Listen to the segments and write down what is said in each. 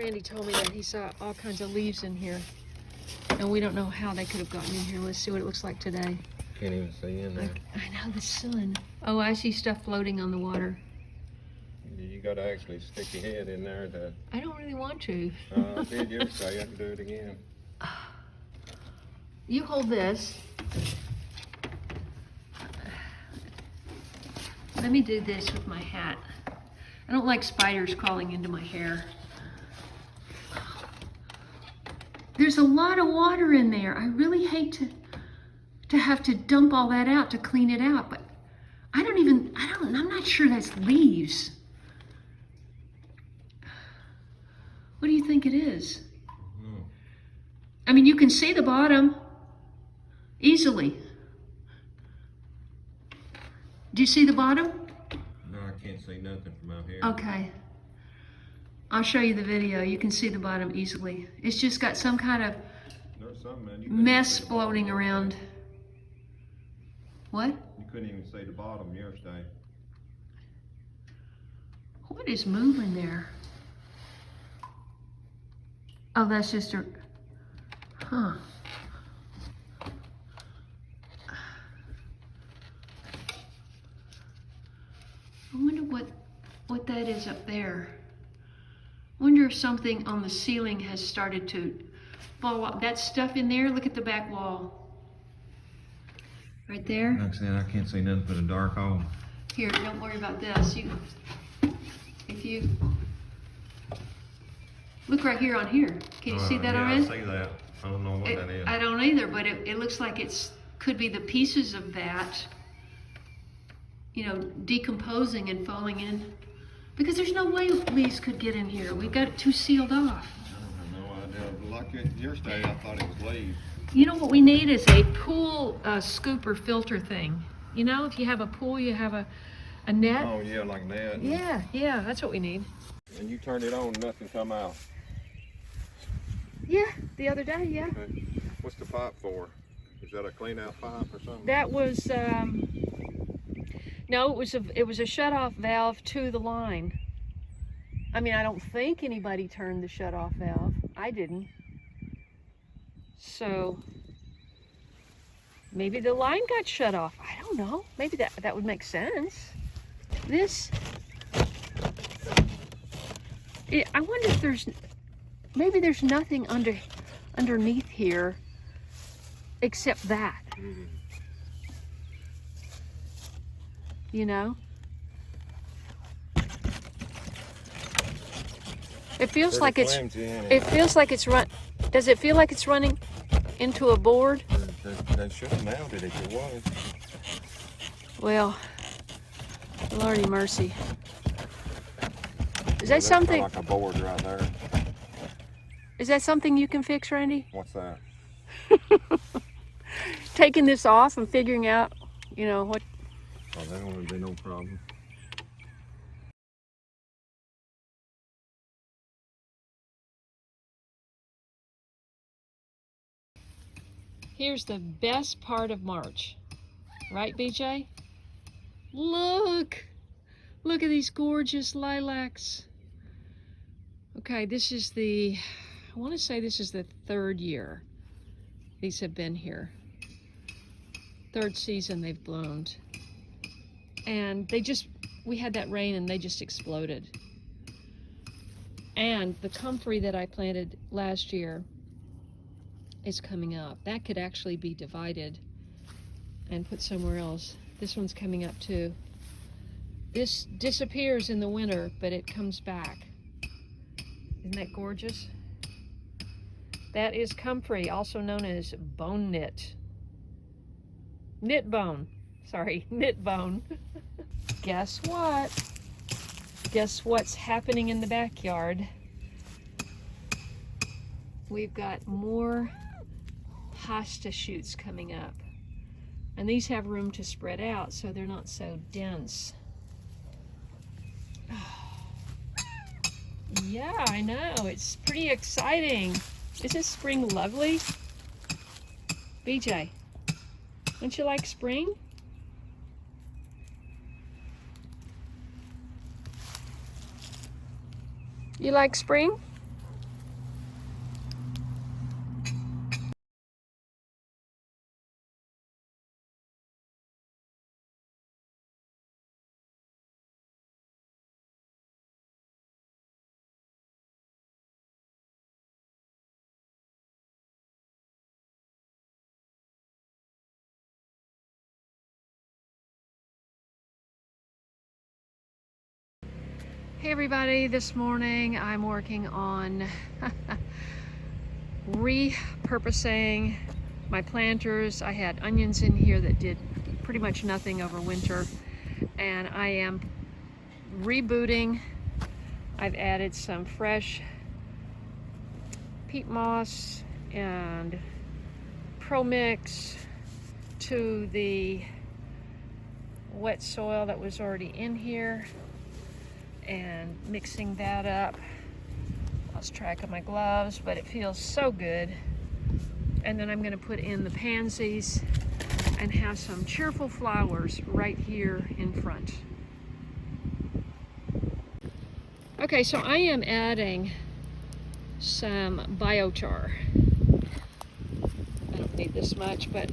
Randy told me that he saw all kinds of leaves in here. And we don't know how they could have gotten in here. Let's see what it looks like today. Can't even see in there. I know, the sun. Oh, I see stuff floating on the water. You got to actually stick your head in there to... I don't really want to. I did yesterday. I can do it again. You hold this. Let me do this with my hat. I don't like spiders crawling into my hair. There's a lot of water in there. I really hate to have to dump all that out to clean it out, but I'm not sure that's leaves. What do you think it is? I mean, you can see the bottom easily. Do you see the bottom? No, I can't see nothing from out here. Okay. I'll show you the video. You can see the bottom easily. It's just got some kind of mess floating around. What? You couldn't even see the bottom yesterday. What is moving there? Oh, that's just a... Huh. I wonder what that is up there. I wonder if something on the ceiling has started to fall off. That stuff in there, look at the back wall. Right there. Like I said, I can't see nothing but a dark hole. Here, don't worry about this. If you look right here on here. Can you see that already? I see that. I don't know what that is. I don't either, but it looks like could be the pieces of that, you know, decomposing and falling in. Because there's no way leaves could get in here. We've got it too sealed off. I have no idea. Like yesterday, I thought it was leaves. You know what we need is a pool scooper filter thing. You know, if you have a pool, you have a net. Oh yeah, like that. Yeah, that's what we need. And you turned it on, nothing come out. Yeah, the other day, yeah. Okay. What's the pipe for? Is that a clean out pipe or something? That was no, it was a shut-off valve to the line. I mean, I don't think anybody turned the shut-off valve. I didn't. So maybe the line got shut off. I don't know. Maybe that would make sense. I wonder if maybe there's nothing underneath here except that. Mm-hmm. You know? It feels like it's does it feel like it's running into a board? They should have nailed it if it was. Well, Lordy mercy. Is that something? Like a board right there. Is that something you can fix, Randy? What's that? Taking this off and figuring out, you know, what. Oh, that wouldn't be no problem. Here's the best part of March. Right, BJ? Look! Look at these gorgeous lilacs. Okay, this is I want to say this is the third year these have been here. Third season they've bloomed. And we had that rain and they just exploded. And the comfrey that I planted last year is coming up. That could actually be divided and put somewhere else. This one's coming up too. This disappears in the winter, but it comes back. Isn't that gorgeous? That is comfrey, also known as bone knit. Knit bone. Sorry, knit bone. Guess what? Guess what's happening in the backyard? We've got more hosta shoots coming up. And these have room to spread out so they're not so dense. Yeah, I know. It's pretty exciting. Isn't spring lovely? BJ, don't you like spring? You like spring? Hey everybody, this morning I'm working on repurposing my planters. I had onions in here that did pretty much nothing over winter, and I am rebooting. I've added some fresh peat moss and Pro Mix to the wet soil that was already in here, and mixing that up. Lost track of my gloves, but it feels so good. And then I'm going to put in the pansies and have some cheerful flowers right here in front. Okay, so I am adding some biochar. I don't need this much, but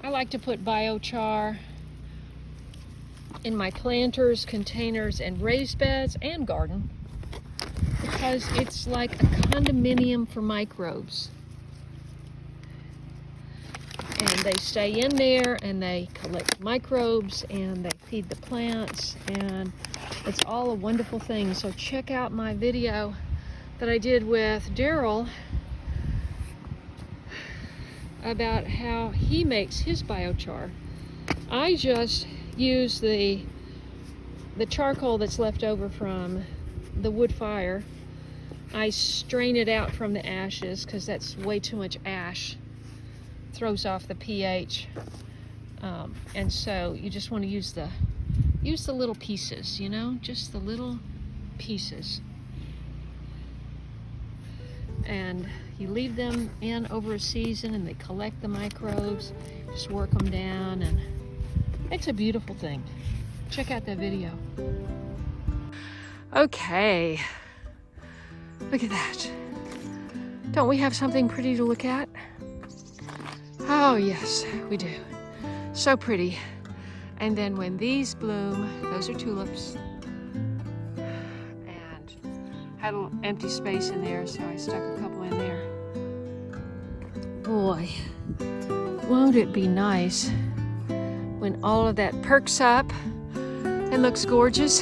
I like to put biochar in my planters, containers, and raised beds and garden, because it's like a condominium for microbes. And they stay in there and they collect microbes and they feed the plants, and it's all a wonderful thing. So check out my video that I did with Daryl about how he makes his biochar. I just use the charcoal that's left over from the wood fire. I strain it out from the ashes because that's way too much ash. Throws off the pH. And so you just want to use the little pieces, you know, just the little pieces. And you leave them in over a season and they collect the microbes. Just work them down, and it's a beautiful thing. Check out that video. Okay, look at that. Don't we have something pretty to look at? Oh yes, we do. So pretty. And then when these bloom, those are tulips. And had a little empty space in there, so I stuck a couple in there. Boy, won't it be nice when all of that perks up and looks gorgeous?